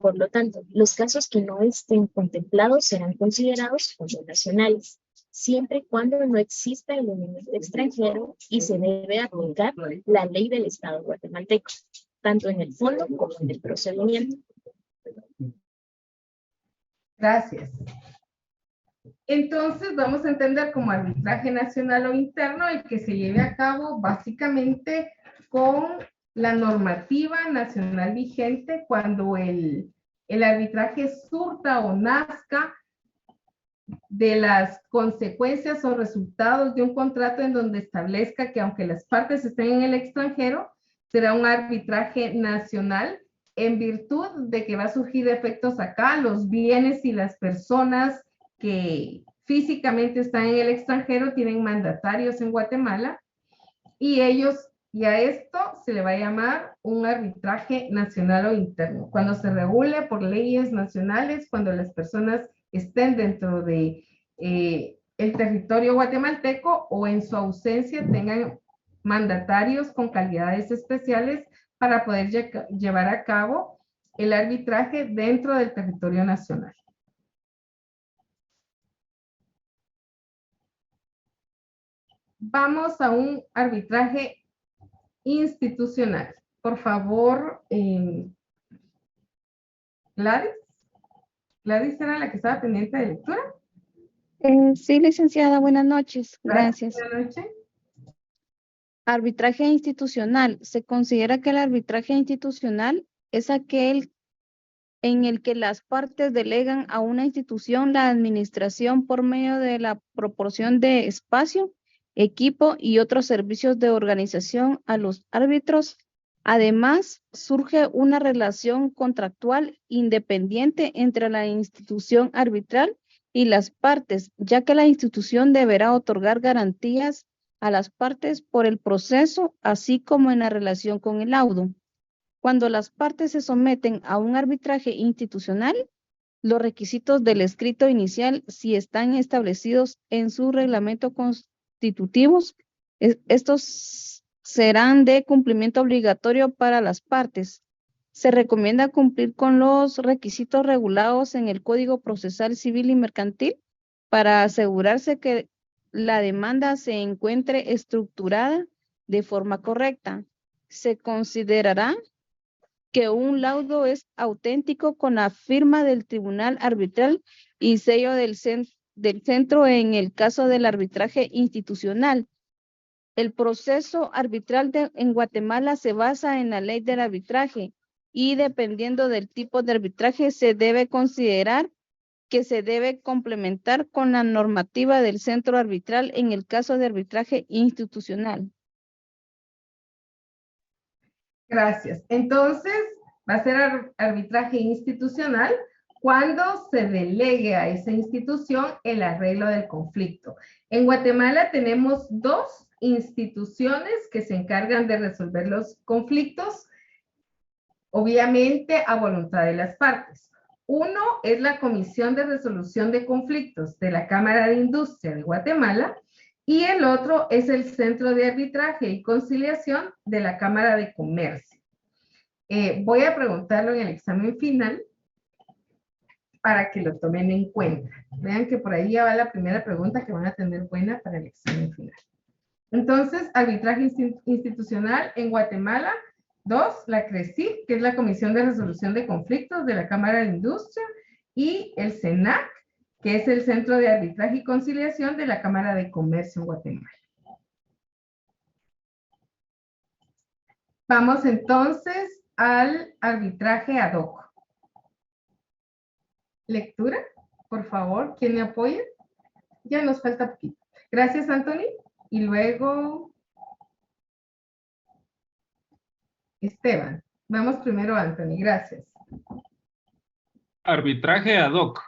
Por lo tanto, los casos que no estén contemplados serán considerados como nacionales, siempre y cuando no exista el elemento extranjero y se debe aplicar la ley del Estado guatemalteco, tanto en el fondo como en el procedimiento.
Gracias. Entonces vamos a entender como arbitraje nacional o interno el que se lleve a cabo básicamente con la normativa nacional vigente cuando el arbitraje surta o nazca de las consecuencias o resultados de un contrato en donde establezca que aunque las partes estén en el extranjero, será un arbitraje nacional en virtud de que va a surgir efectos acá, los bienes y las personas que físicamente están en el extranjero tienen mandatarios en Guatemala y a esto se le va a llamar un arbitraje nacional o interno. Cuando se regule por leyes nacionales, cuando las personas estén dentro de el territorio guatemalteco o en su ausencia tengan mandatarios con calidades especiales para poder llevar a cabo el arbitraje dentro del territorio nacional. Vamos a un arbitraje institucional. Por favor, Gladys. Gladys era la que estaba pendiente de lectura.
Sí, licenciada, buenas noches. Gracias.
Buenas noches.
Arbitraje institucional. Se considera que el arbitraje institucional es aquel en el que las partes delegan a una institución la administración por medio de la proporción de espacio, equipo y otros servicios de organización a los árbitros. Además, surge una relación contractual independiente entre la institución arbitral y las partes, ya que la institución deberá otorgar garantías a las partes por el proceso, así como en la relación con el laudo. Cuando las partes se someten a un arbitraje institucional, los requisitos del escrito inicial, si están establecidos en su reglamento constitutivos, estos serán de cumplimiento obligatorio para las partes. Se recomienda cumplir con los requisitos regulados en el Código Procesal Civil y Mercantil para asegurarse que la demanda se encuentre estructurada de forma correcta. Se considerará que un laudo es auténtico con la firma del tribunal arbitral y sello del centro en el caso del arbitraje institucional. El proceso arbitral en Guatemala se basa en la ley del arbitraje y dependiendo del tipo de arbitraje se debe considerar que se debe complementar con la normativa del centro arbitral en el caso de arbitraje institucional.
Gracias. Entonces, va a ser arbitraje institucional cuando se delegue a esa institución el arreglo del conflicto. En Guatemala tenemos dos instituciones que se encargan de resolver los conflictos, obviamente a voluntad de las partes. Uno es la Comisión de Resolución de Conflictos de la Cámara de Industria de Guatemala y el otro es el Centro de Arbitraje y Conciliación de la Cámara de Comercio. Voy a preguntarlo en el examen final para que lo tomen en cuenta. Vean que por ahí ya va la primera pregunta que van a tener buena para el examen final. Entonces, arbitraje institucional en Guatemala. 2, la CRECIC, que es la Comisión de Resolución de Conflictos de la Cámara de Industria, y el CENAC, que es el Centro de Arbitraje y Conciliación de la Cámara de Comercio en Guatemala. Vamos entonces al arbitraje ad hoc. Lectura, por favor, ¿quién me apoya? Ya nos falta poquito. Gracias, Anthony. Y luego, Esteban. Vamos primero, Anthony. Gracias.
Arbitraje ad hoc.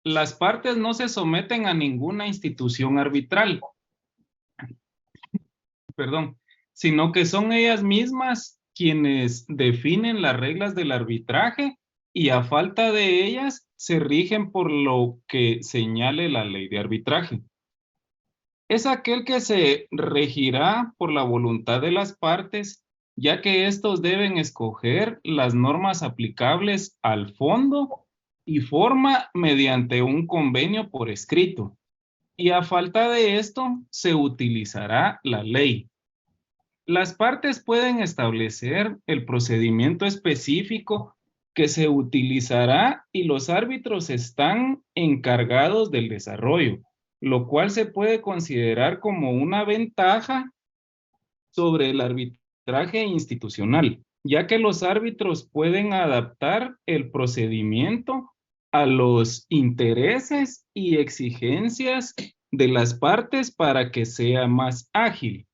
Las partes no se someten a ninguna institución arbitral, sino que son ellas mismas quienes definen las reglas del arbitraje y a falta de ellas se rigen por lo que señale la ley de arbitraje. Es aquel que se regirá por la voluntad de las partes, ya que estos deben escoger las normas aplicables al fondo y forma mediante un convenio por escrito. Y a falta de esto, se utilizará la ley. Las partes pueden establecer el procedimiento específico que se utilizará y los árbitros están encargados del desarrollo, lo cual se puede considerar como una ventaja sobre el arbitraje institucional, ya que los árbitros pueden adaptar el procedimiento a los intereses y exigencias de las partes para que sea más ágil.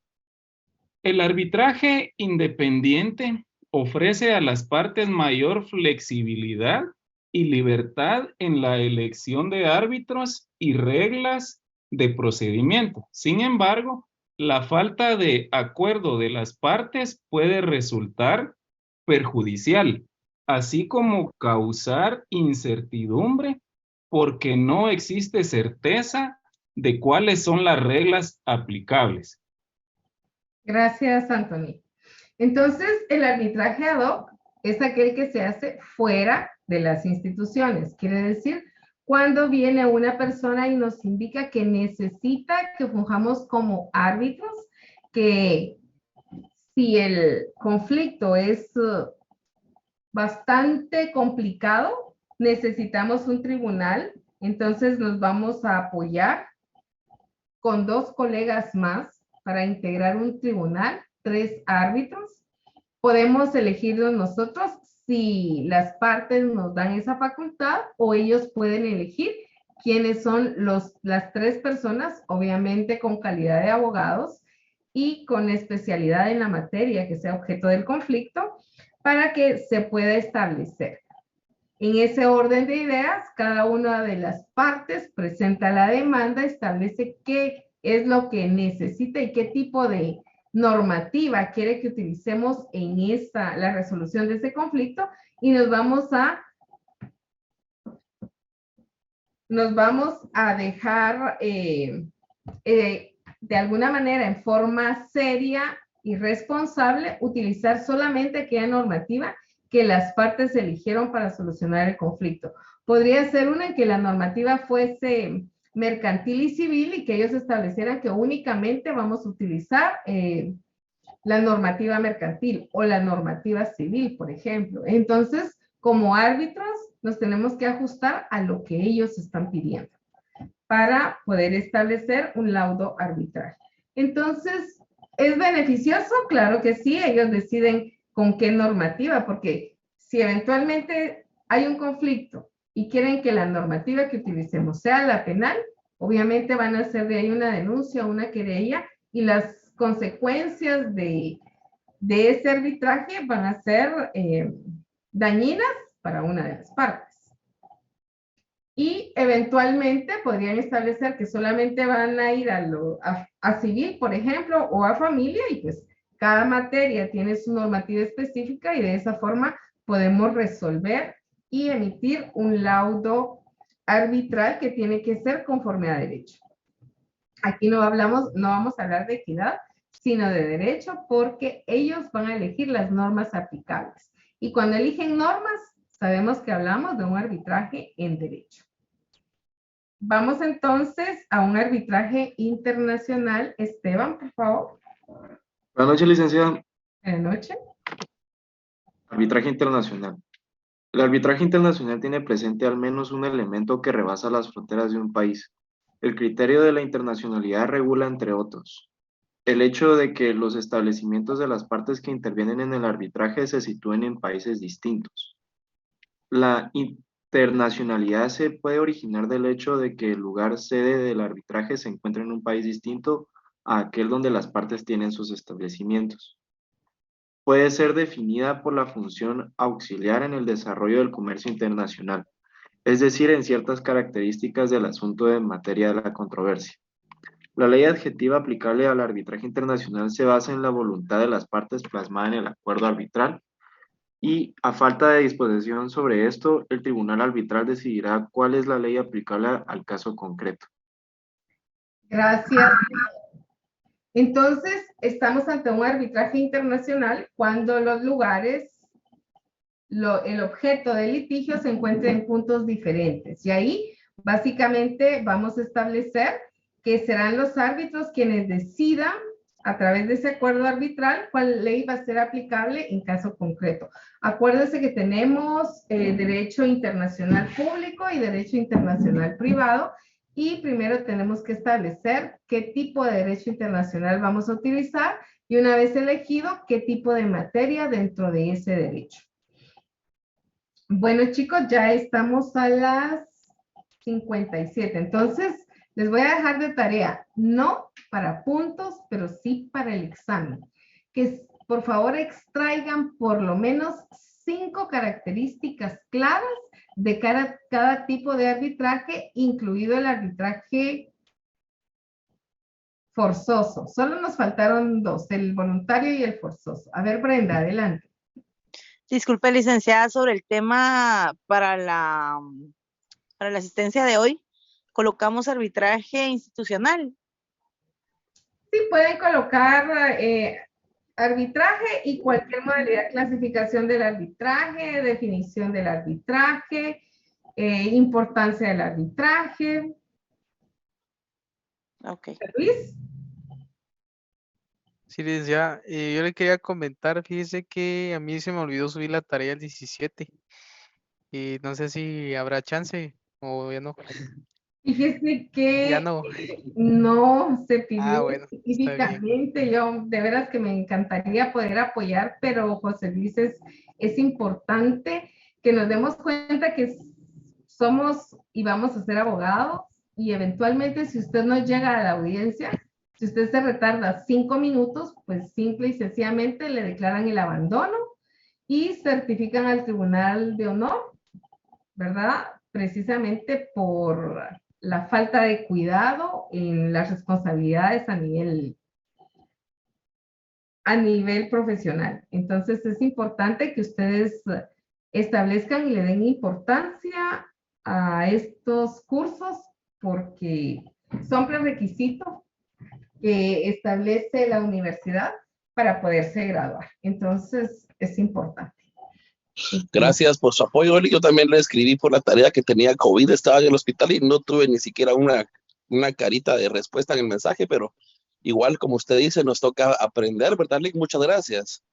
El arbitraje independiente ofrece a las partes mayor flexibilidad y libertad en la elección de árbitros y reglas de procedimiento. Sin embargo, la falta de acuerdo de las partes puede resultar perjudicial, así como causar incertidumbre porque no existe certeza de cuáles son las reglas aplicables.
Gracias, Anthony. Entonces, el arbitraje ad hoc es aquel que se hace fuera de las instituciones. Quiere decir, cuando viene una persona y nos indica que necesita que fungamos como árbitros, que si el conflicto es bastante complicado, necesitamos un tribunal, entonces nos vamos a apoyar con 2 colegas más para integrar un tribunal, 3 árbitros. Podemos elegirlos nosotros si las partes nos dan esa facultad o ellos pueden elegir quiénes son las 3 personas, obviamente con calidad de abogados y con especialidad en la materia que sea objeto del conflicto, para que se pueda establecer. En ese orden de ideas, cada una de las partes presenta la demanda, establece qué es lo que necesita y qué tipo de normativa quiere que utilicemos en la resolución de ese conflicto, y nos vamos a dejar de alguna manera en forma seria y responsable utilizar solamente aquella normativa que las partes eligieron para solucionar el conflicto. Podría ser una en que la normativa fuese mercantil y civil y que ellos establecieran que únicamente vamos a utilizar la normativa mercantil o la normativa civil, por ejemplo. Entonces, como árbitros, nos tenemos que ajustar a lo que ellos están pidiendo para poder establecer un laudo arbitral. Entonces, ¿es beneficioso? Claro que sí, ellos deciden con qué normativa, porque si eventualmente hay un conflicto y quieren que la normativa que utilicemos sea la penal, obviamente van a hacer de ahí una denuncia, una querella, y las consecuencias de ese arbitraje van a ser dañinas para una de las partes. Y eventualmente podrían establecer que solamente van a ir a civil, por ejemplo, o a familia, y pues cada materia tiene su normativa específica y de esa forma podemos resolver y emitir un laudo arbitral que tiene que ser conforme a derecho. Aquí no vamos a hablar de equidad, sino de derecho, porque ellos van a elegir las normas aplicables. Y cuando eligen normas, sabemos que hablamos de un arbitraje en derecho. Vamos entonces a un arbitraje internacional. Esteban, por favor.
Buenas noches, licenciada.
Buenas noches.
Arbitraje internacional. El arbitraje internacional tiene presente al menos un elemento que rebasa las fronteras de un país. El criterio de la internacionalidad regula, entre otros, el hecho de que los establecimientos de las partes que intervienen en el arbitraje se sitúen en países distintos. La internacionalidad se puede originar del hecho de que el lugar sede del arbitraje se encuentra en un país distinto a aquel donde las partes tienen sus establecimientos. Puede ser definida por la función auxiliar en el desarrollo del comercio internacional, es decir, en ciertas características del asunto en materia de la controversia. La ley adjetiva aplicable al arbitraje internacional se basa en la voluntad de las partes plasmada en el acuerdo arbitral, y a falta de disposición sobre esto, el tribunal arbitral decidirá cuál es la ley aplicable al caso concreto.
Gracias. Entonces, estamos ante un arbitraje internacional cuando los lugares, el objeto del litigio se encuentra en puntos diferentes. Y ahí, básicamente, vamos a establecer que serán los árbitros quienes decidan, a través de ese acuerdo arbitral, cuál ley va a ser aplicable en caso concreto. Acuérdense que tenemos derecho internacional público y derecho internacional privado, y primero tenemos que establecer qué tipo de derecho internacional vamos a utilizar, y una vez elegido, qué tipo de materia dentro de ese derecho. Bueno, chicos, ya estamos a las 57. Entonces, les voy a dejar de tarea, no para puntos, pero sí para el examen. Que por favor extraigan por lo menos 5 características claras de cada tipo de arbitraje, incluido el arbitraje forzoso. Solo nos faltaron 2, el voluntario y el forzoso. A ver, Brenda, adelante.
Disculpe, licenciada, sobre el tema para la asistencia de hoy, colocamos arbitraje institucional.
Sí, pueden colocar arbitraje y cualquier modalidad, clasificación del arbitraje, definición del arbitraje, importancia del arbitraje.
Ok.
Luis.
Sí, licenciada, yo le quería comentar, fíjese que a mí se me olvidó subir la tarea el 17 y no sé si habrá chance o ya no.
Fíjese que
Ya no.
no se pidió
Bueno, está bien.
específicamente. Yo de veras que me encantaría poder apoyar, pero José Luis, es importante que nos demos cuenta que somos y vamos a ser abogados, y eventualmente si usted no llega a la audiencia, si usted se retarda 5 minutos, pues simple y sencillamente le declaran el abandono y certifican al Tribunal de Honor, ¿verdad? Precisamente por la falta de cuidado en las responsabilidades a nivel profesional. Entonces es importante que ustedes establezcan y le den importancia a estos cursos porque son prerequisitos que establece la universidad para poderse graduar. Entonces es importante.
Gracias por su apoyo, Eli. Yo también le escribí por la tarea que tenía COVID, estaba en el hospital y no tuve ni siquiera una carita de respuesta en el mensaje, pero igual, como usted dice, nos toca aprender, ¿verdad, Lick? Muchas gracias.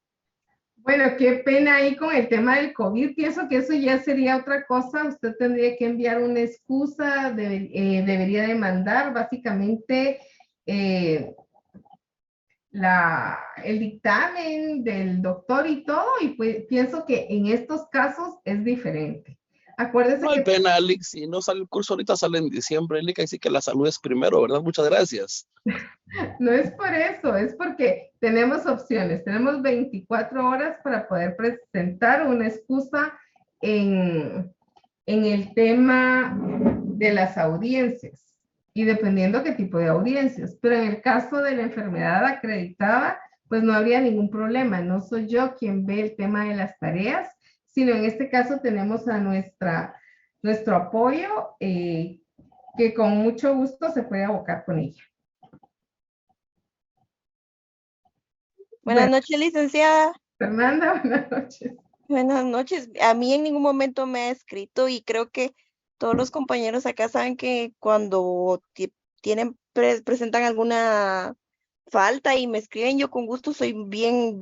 Bueno, qué pena ahí con el tema del COVID. Pienso que eso ya sería otra cosa. Usted tendría que enviar una excusa, debería de mandar básicamente el dictamen del doctor y todo, y pues pienso que en estos casos es diferente. Acuérdese
No hay
que
pena, Lick. Si no sale el curso ahorita, sale en diciembre, Lick. Así que la salud es primero, ¿verdad? Muchas gracias.
no es por eso, es porque tenemos opciones. Tenemos 24 horas para poder presentar una excusa en el tema de las audiencias y dependiendo qué tipo de audiencias. Pero en el caso de la enfermedad acreditada, pues no habría ningún problema. No soy yo quien ve el tema de las tareas, sino en este caso tenemos a nuestro apoyo que con mucho gusto se puede abocar con ella.
Buenas noches, licenciada.
Fernanda, buenas noches.
Buenas noches. A mí en ningún momento me ha escrito y creo que todos los compañeros acá saben que cuando presentan alguna falta y me escriben, yo con gusto soy bien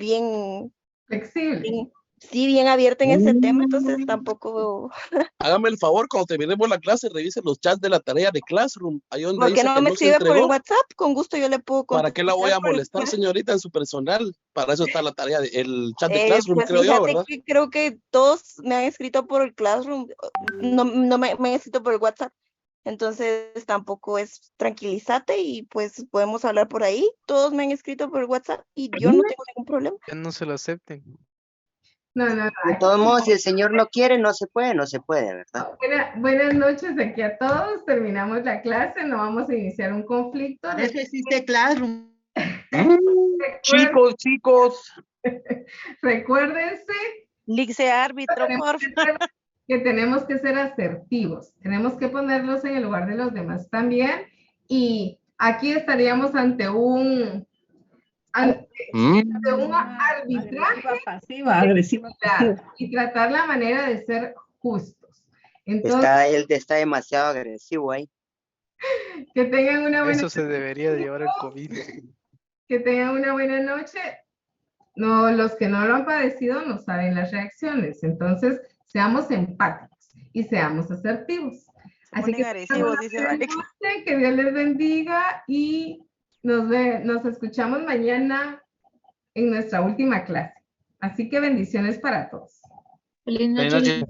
flexible.
Sí, bien abierta en ese tema, entonces tampoco.
Hágame el favor, cuando terminemos la clase, revise los chats de la tarea de Classroom. Ahí donde
¿Por qué
dice
no
que
me
no se
escribe por el
entregó.
WhatsApp? Con gusto yo le puedo contestar.
¿Para qué la voy a
por el
molestar,
chat.
señorita, en su personal? Para eso está la tarea, el chat de Classroom,
Pues
creo yo,
fíjate
¿verdad?
que creo que todos me han escrito por el Classroom, no me han escrito por el WhatsApp. Entonces tampoco es tranquilízate y pues podemos hablar por ahí. Todos me han escrito por el WhatsApp y yo no tengo ningún problema.
Ya no se lo acepten.
No.
De todos modos, si el señor no quiere, no se puede, ¿verdad?
Buenas noches aquí a todos. Terminamos la clase, no vamos a iniciar un conflicto.
Eso existe Classroom.
Chicos.
Recuérdense.
Lice árbitro, por favor.
Que tenemos que ser asertivos. Tenemos que ponerlos en el lugar de los demás también. Y aquí estaríamos ante un arbitraje
agresiva, pasiva.
y tratar la manera de ser justos. Entonces,
Él está demasiado agresivo ahí.
Que tengan una buena
Eso se debería de llevar el COVID.
Que tengan una buena noche. No, los que no lo han padecido no saben las reacciones. Entonces, seamos empáticos y seamos asertivos. Así que
agresivos, dice Vale.
Que Dios les bendiga y nos escuchamos mañana en nuestra última clase. Así que bendiciones para todos.
Feliz noche.